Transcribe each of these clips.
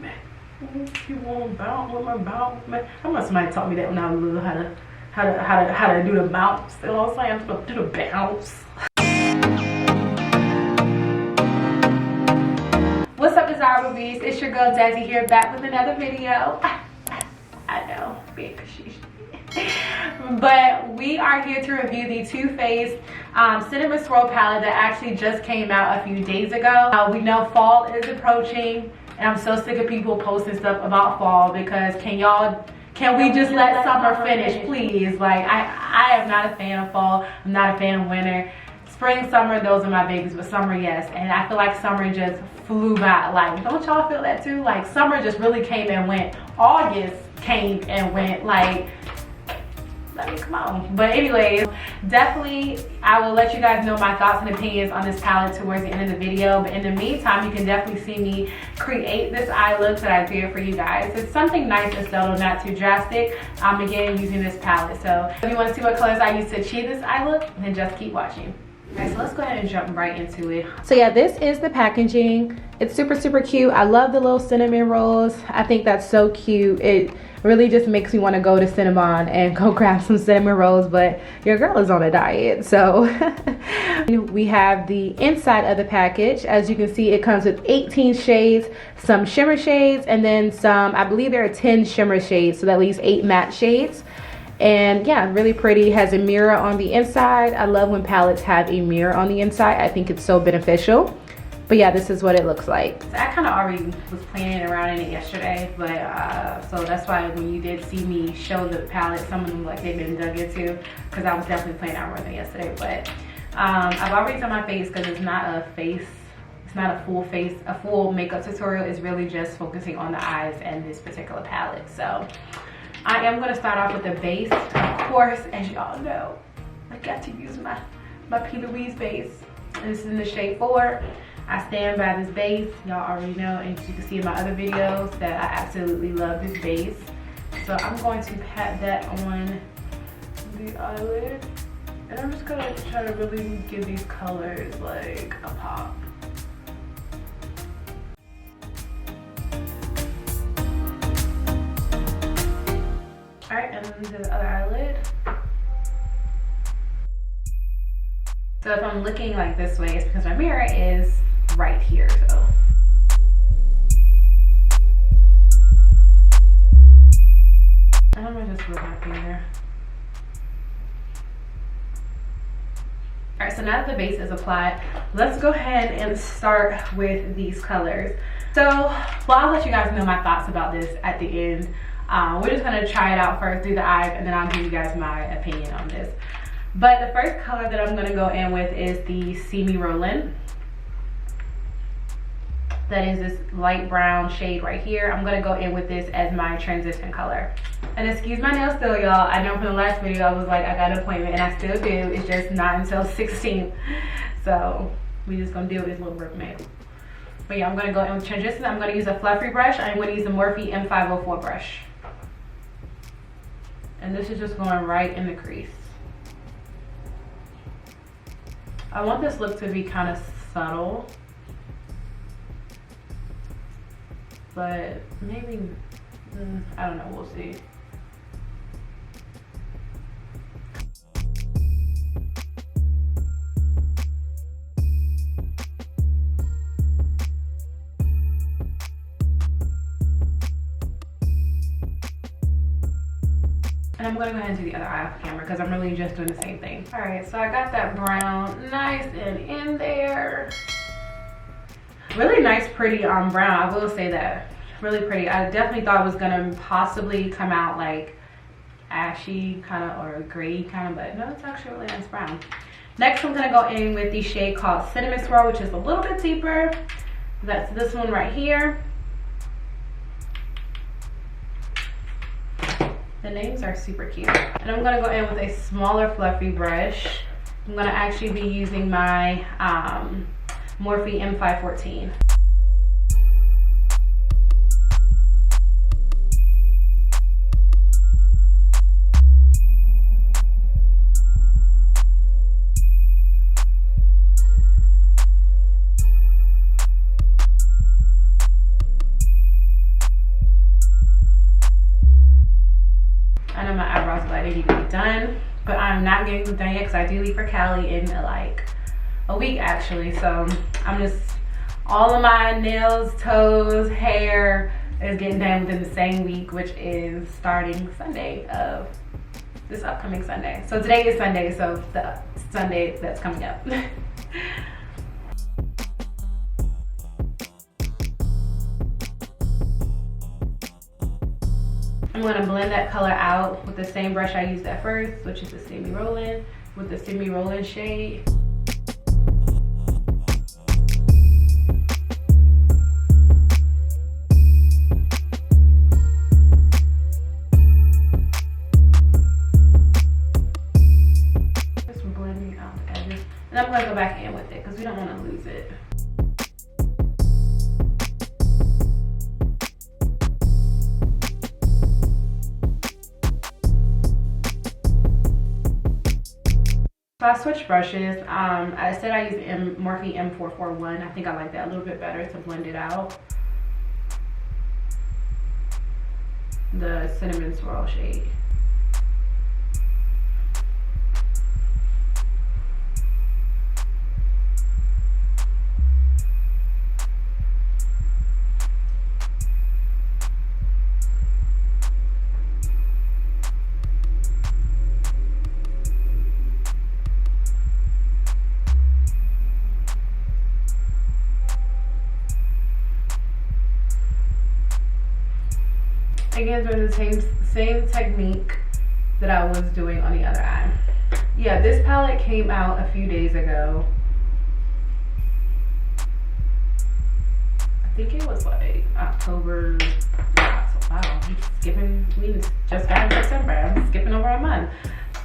me. You want to bounce with my bounce, man? I remember somebody taught me that when I was little, how to do the bounce. You know what I'm saying? I'm supposed to do the bounce. What's up, Desirable Bees? It's your girl Desi here, back with another video. I know, big sheesh. But we are here to review the Too Faced Cinnamon Swirl palette that actually just came out a few days ago. We know fall is approaching, and I'm so sick of people posting stuff about fall because can we just let summer finish, please? Like, I am not a fan of fall. I'm not a fan of winter. Spring, summer, those are my babies, but summer, yes. And I feel like summer just flew by. Like, don't y'all feel that too? Like, summer just really came and went. August came and went. Like, let me come on. But anyways, definitely I will let you guys know my thoughts and opinions on this palette towards the end of the video. But in the meantime, you can definitely see me create this eye look that I did for you guys. It's something nice and subtle, not too drastic. Again, using this palette. So if you want to see what colors I use to achieve this eye look, then just keep watching. Alright, so let's go ahead and jump right into it. So yeah, this is the packaging. It's super cute. I love the little cinnamon rolls. I think that's so cute. It really just makes me want to go to Cinnabon and go grab some cinnamon rolls, but your girl is on a diet. So we have the inside of the package. As you can see, it comes with 18 shades, some shimmer shades, and then some, I believe there are 10 shimmer shades, so that leaves 8 matte shades. And yeah, really pretty. Has a mirror on the inside. I love when palettes have a mirror on the inside. I think it's so beneficial. But yeah, this is what it looks like. So I kind of already was playing around in it yesterday, but so that's why when you did see me show the palette, some of them like they've been dug into, because I was definitely playing around with it yesterday. But I've already done my face because it's not a face, it's not a full face, a full makeup tutorial. It's really just focusing on the eyes and this particular palette. So I am going to start off with the base. Of course, as y'all know, I got to use my P. Louise base. And this is in the shade 4. I stand by this base. Y'all already know, and you can see in my other videos that I absolutely love this base. So I'm going to pat that on the eyelid. And I'm just going to try to really give these colors like a pop. Alright, and then to the other eyelid. So if I'm looking like this way, it's because my mirror is right here, so. I'm gonna just move my finger. Alright, so now that the base is applied, let's go ahead and start with these colors. So, well, I'll let you guys know my thoughts about this at the end. We're just gonna try it out first through the eyes, and then I'll give you guys my opinion on this. But the first color that I'm gonna go in with is the See Me Rollin'. That is this light brown shade right here. I'm gonna go in with this as my transition color. And excuse my nails still, y'all. I know from the last video I was like, I got an appointment, and I still do. It's just not until 16th. So we just gonna deal with this little mermaid. But yeah, I'm gonna go in with transition. I'm gonna use a fluffy brush. I'm gonna use the Morphe M504 brush. And this is just going right in the crease. I want this look to be kind of subtle, but maybe, I don't know, we'll see. And I'm gonna go ahead and do the other eye off camera because I'm really just doing the same thing. All right, so I got that brown nice and in there. Really nice, pretty brown, I will say that. Really pretty. I definitely thought it was gonna possibly come out like ashy kind of or gray kind of, but no, it's actually really nice brown. Next, I'm gonna go in with the shade called Cinnamon Swirl, which is a little bit deeper. That's this one right here. The names are super cute. And I'm gonna go in with a smaller fluffy brush. I'm gonna actually be using my Morphe M514. I'm not getting them done yet because I do leave for Cali in like a week actually. So I'm just, all of my nails, toes, hair is getting done within the same week, which is starting Sunday of this upcoming Sunday. So today is Sunday, so the Sunday that's coming up. I'm gonna blend that color out with the same brush I used at first, which is the Semi Rollin', with the Semi Rollin' shade. Just blending out the edges. And I'm gonna go back in with it because we don't wanna lose it. So I switched brushes. I said I used Morphe M441. I think I like that a little bit better to blend it out. The Cinnamon Swirl shade. Again, doing the same technique that I was doing on the other eye. Yeah, this palette came out a few days ago. I think it was like October. Wow, I'm skipping. We just got in September. I'm skipping over a month.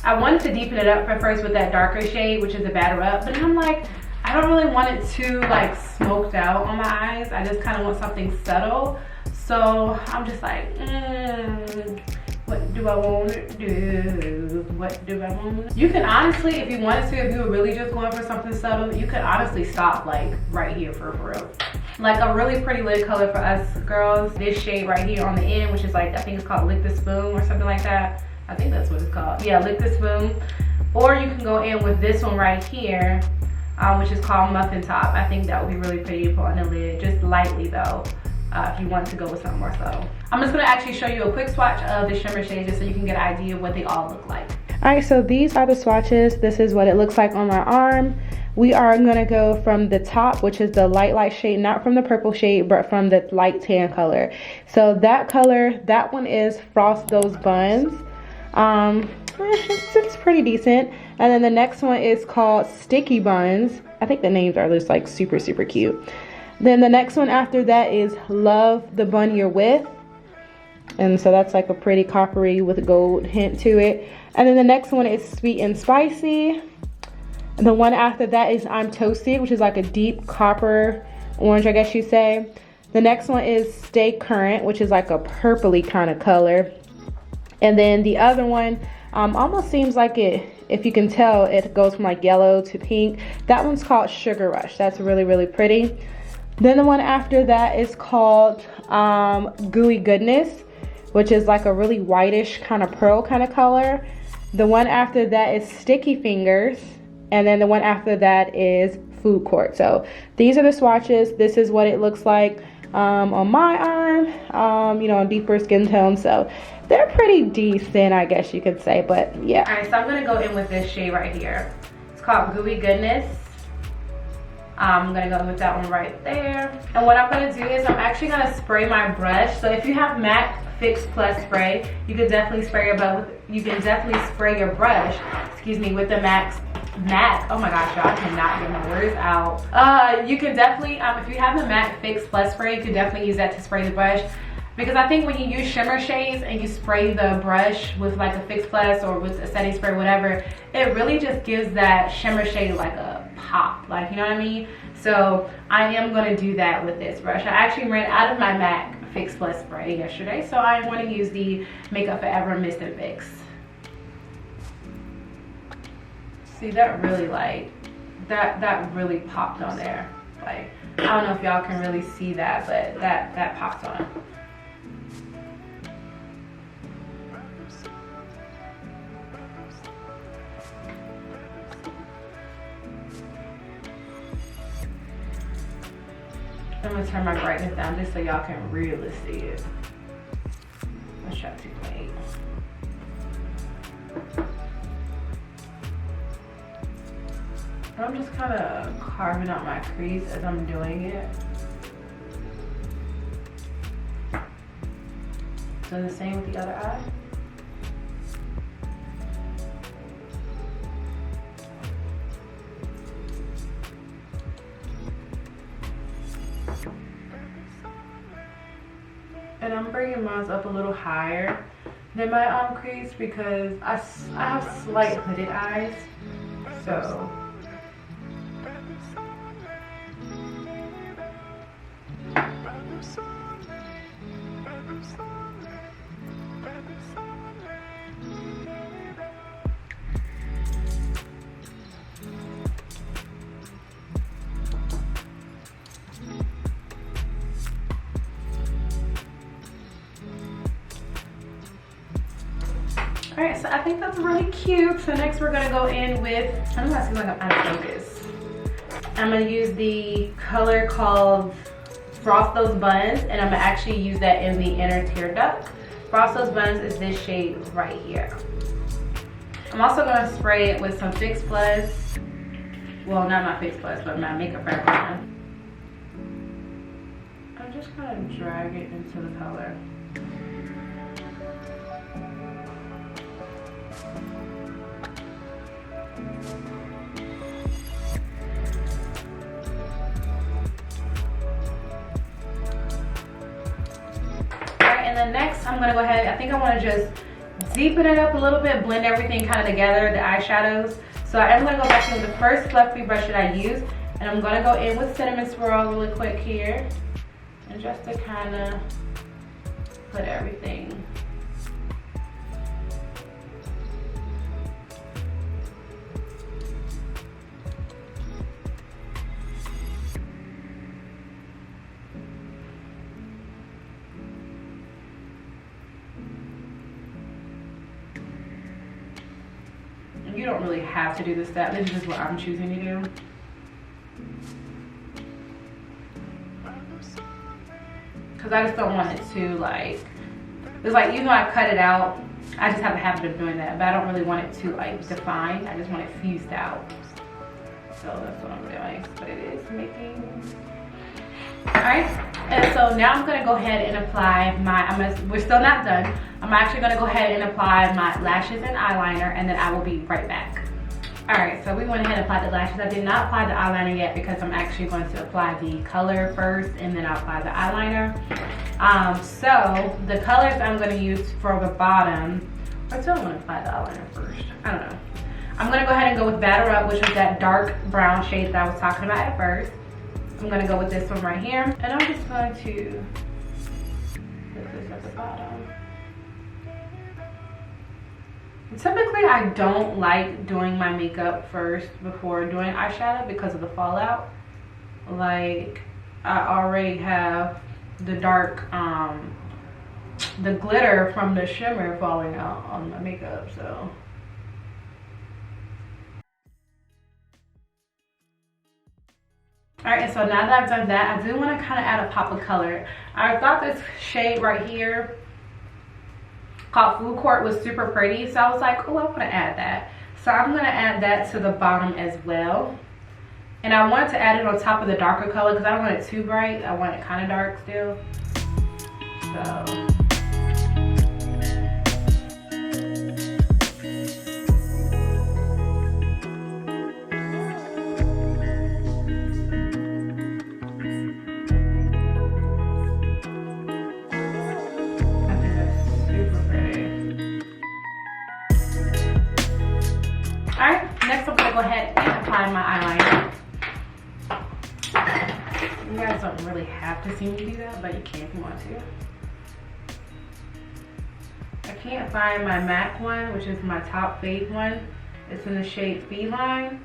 I wanted to deepen it up at first with that darker shade, which is a Batter Up, but I'm like, I don't really want it too like smoked out on my eyes. I just kind of want something subtle. So I'm just like, what do I want to do? What do I want to do? You can honestly, if you wanted to, if you were really just going for something subtle, you could honestly stop like right here for real. Like a really pretty lid color for us girls, this shade right here on the end, which is like, I think it's called Lick the Spoon or something like that. I think that's what it's called. Yeah, Lick the Spoon. Or you can go in with this one right here, which is called Muffin Top. I think that would be really pretty to put on the lid, just lightly though. If you want to go with something more subtle. I'm just going to actually show you a quick swatch of the shimmer shades just so you can get an idea of what they all look like. Alright, so these are the swatches. This is what it looks like on my arm. We are going to go from the top, which is the light shade, not from the purple shade, but from the light tan color. So that color, that one is Frost Those Buns. It's pretty decent. And then the next one is called Sticky Buns. I think the names are just like super cute. Then the next one after that is Love the Bun You're With. And so that's like a pretty coppery with a gold hint to it. And then the next one is Sweet and Spicy. And the one after that is I'm Toasted, which is like a deep copper orange, I guess you say. The next one is Stay Current, which is like a purpley kind of color. And then the other one almost seems like it, if you can tell, it goes from like yellow to pink. That one's called Sugar Rush. That's really pretty. Then the one after that is called Gooey Goodness, which is like a really whitish kind of pearl kind of color. The one after that is Sticky Fingers. And then the one after that is Food Court. So these are the swatches. This is what it looks like on my arm, you know, on deeper skin tone. So they're pretty decent, I guess you could say, but yeah. All right, so I'm gonna go in with this shade right here. It's called Gooey Goodness. I'm gonna go with that one right there. And what I'm gonna do is I'm actually gonna spray my brush. So if you have MAC Fix Plus spray, you can definitely spray your brush, excuse me, with the MAC. Oh my gosh, y'all, I cannot get my words out. You can definitely, if you have the MAC Fix Plus spray, you can definitely use that to spray the brush. Because I think when you use shimmer shades and you spray the brush with like a Fix Plus or with a setting spray, whatever, it really just gives that shimmer shade like a pop, like, you know what I mean? So I am gonna do that with this brush. I actually ran out of my MAC Fix Plus spray yesterday, so I'm gonna use the Makeup Forever Mist and Fix. See, that really like, that really popped on there. Like, I don't know if y'all can really see that, but that popped on. I'm gonna turn my brightness down just so y'all can really see it. Let's try 2.8. I'm just kind of carving out my crease as I'm doing it. So the same with the other eye. And I'm bringing mine up a little higher than my crease because I have slight hooded eyes, so. All right, so I think that's really cute. So next we're gonna go in with, I know that seems like I'm out of focus. I'm gonna use the color called Frost Those Buns, and I'm gonna actually use that in the inner tear duct. Frost Those Buns is this shade right here. I'm also gonna spray it with some Fix Plus. Well, not my Fix Plus, but my Makeup Forever one. I'm just gonna drag it into the color. And then next, I'm gonna go ahead, I think I wanna just deepen it up a little bit, blend everything kind of together, the eyeshadows. So I am gonna go back in with the first fluffy brush that I used, and I'm gonna go in with Cinnamon Swirl really quick here. And just to kind of put everything. You don't really have to do this step. This is just what I'm choosing to do. Because I just don't want it to like, it's like, even though I cut it out, I just have a habit of doing that, but I don't really want it to like define. I just want it fused out. So that's what I'm doing, but it is making. All right, and so now I'm gonna go ahead and apply my, we're still not done. I'm actually gonna go ahead and apply my lashes and eyeliner, and then I will be right back. All right, so we went ahead and applied the lashes. I did not apply the eyeliner yet because I'm actually going to apply the color first, and then I'll apply the eyeliner. So the colors I'm gonna use for the bottom, or do I wanna apply the eyeliner first? I don't know. I'm gonna go ahead and go with Batter Up, which was that dark brown shade that I was talking about at first. I'm gonna go with this one right here, and I'm just going to put this at the bottom. Typically, I don't like doing my makeup first before doing eyeshadow because of the fallout. Like, I already have the dark, the glitter from the shimmer falling out on my makeup, so. All right, so now that I've done that, I do want to kind of add a pop of color. I thought this shade right here called Food Court was super pretty, so I was like, oh, I want to add that. So I'm going to add that to the bottom as well. And I wanted to add it on top of the darker color because I don't want it too bright. I want it kind of dark still. So. Go ahead and apply my eyeliner. You guys don't really have to see me do that, but you can if you want to. I can't find my MAC one, which is my top fade one. It's in the shade Feline.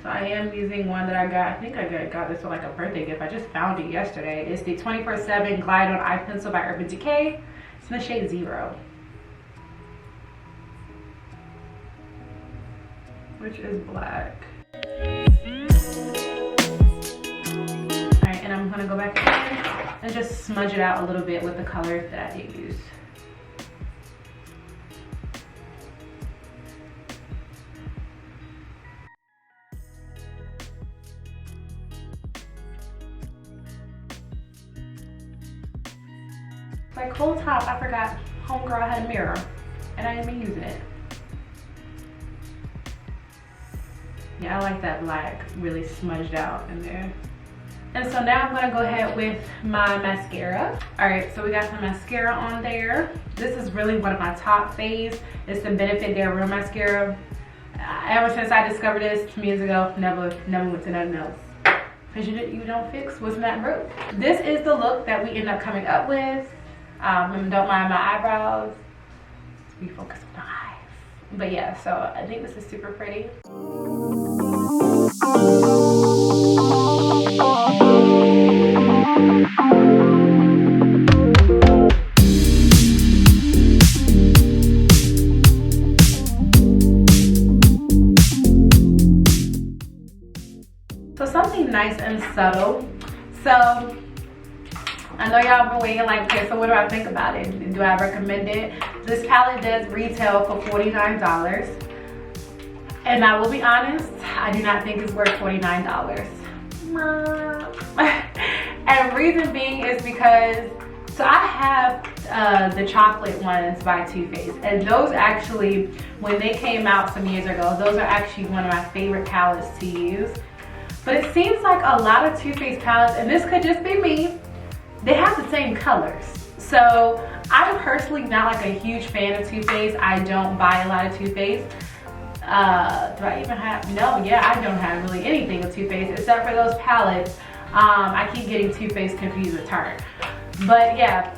So I am using one that I got, I think I got this for like a birthday gift. I just found it yesterday. It's the 24/7 Glide On Eye Pencil by Urban Decay. It's in the shade 0. Which is black. Alright, and I'm gonna gonna go back in and just smudge it out a little bit with the color that I did use. Like whole top, I forgot homegirl had a mirror and I didn't even using it. Yeah, I like that black really smudged out in there. And so now I'm gonna go ahead with my mascara. All right, so we got some mascara on there. This is really one of my top faves. It's the Benefit Their Real Mascara. Ever since I discovered this 2 years ago, never went to nothing else. Because you don't fix what's not broke. This is the look that we end up coming up with. And don't mind my eyebrows. We focus on the eyes. But yeah, so I think this is super pretty. So something nice and subtle. So I know y'all been waiting like, okay, so what do I think about it? Do I recommend it? This palette does retail for $49. And I will be honest, I do not think it's worth $49. And reason being is because, so I have the chocolate ones by Too Faced. And those actually, when they came out some years ago, those are actually one of my favorite palettes to use. But it seems like a lot of Too Faced palettes, and this could just be me, they have the same colors. So I'm personally not like a huge fan of Too Faced. I don't buy a lot of Too Faced. Do I even have, no, yeah, I don't have really anything with Too Faced except for those palettes. I keep getting Too Faced confused with Tarte. But yeah,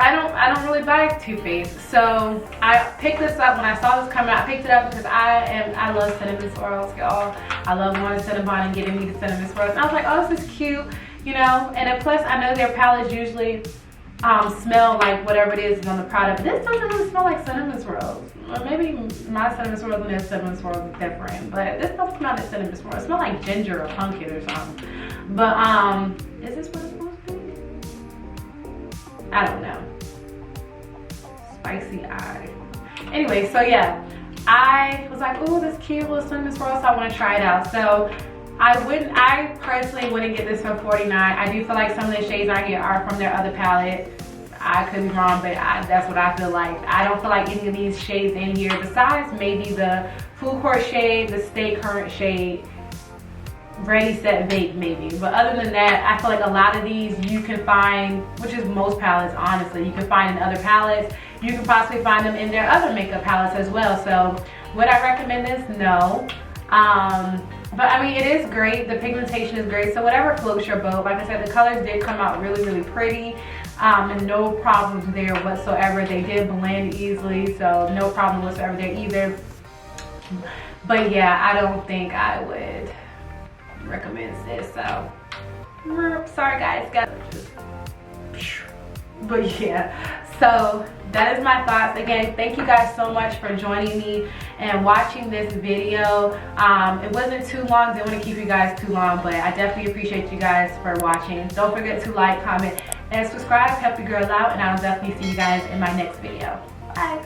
I don't really buy Too Faced. So I picked this up when I saw this coming out. I picked it up because I love cinnamon swirls, y'all. I love going to Cinnabon and getting me the cinnamon swirls. And I was like, oh, this is cute. You know, and then plus I know their palettes usually smell like whatever it is on the product. This doesn't really smell like cinnamon swirls. Or maybe my cinnamon swirls and their cinnamon swirls is different. But this doesn't smell like cinnamon swirls. It smells like ginger or pumpkin or something. But is this what it's supposed to be? I don't know. Spicy eye. Anyway, so yeah, I was like, oh, this cute little cinnamon swirl, so I want to try it out. So I personally wouldn't get this for $49. I do feel like some of the shades I get are from their other palette. I could be wrong, but that's what I feel like. I don't feel like any of these shades in here, besides maybe the Full Court shade, the Stay Current shade, Ready Set Bake maybe. But other than that, I feel like a lot of these you can find, which is most palettes honestly, you can find in other palettes. You can possibly find them in their other makeup palettes as well. So would I recommend this? No. But I mean, it is great. The pigmentation is great. So whatever floats your boat. Like I said, the colors did come out really, really pretty. And no problems there whatsoever. They did blend easily, so no problem whatsoever there either. But yeah, I don't think I would recommend this. So sorry guys. But yeah, so that is my thoughts. Again, thank you guys so much for joining me and watching this video. It wasn't too long, didn't want to keep you guys too long, but I definitely appreciate you guys for watching. Don't forget to like, comment, and subscribe. Help your girl out, and I'll definitely see you guys in my next video. Bye.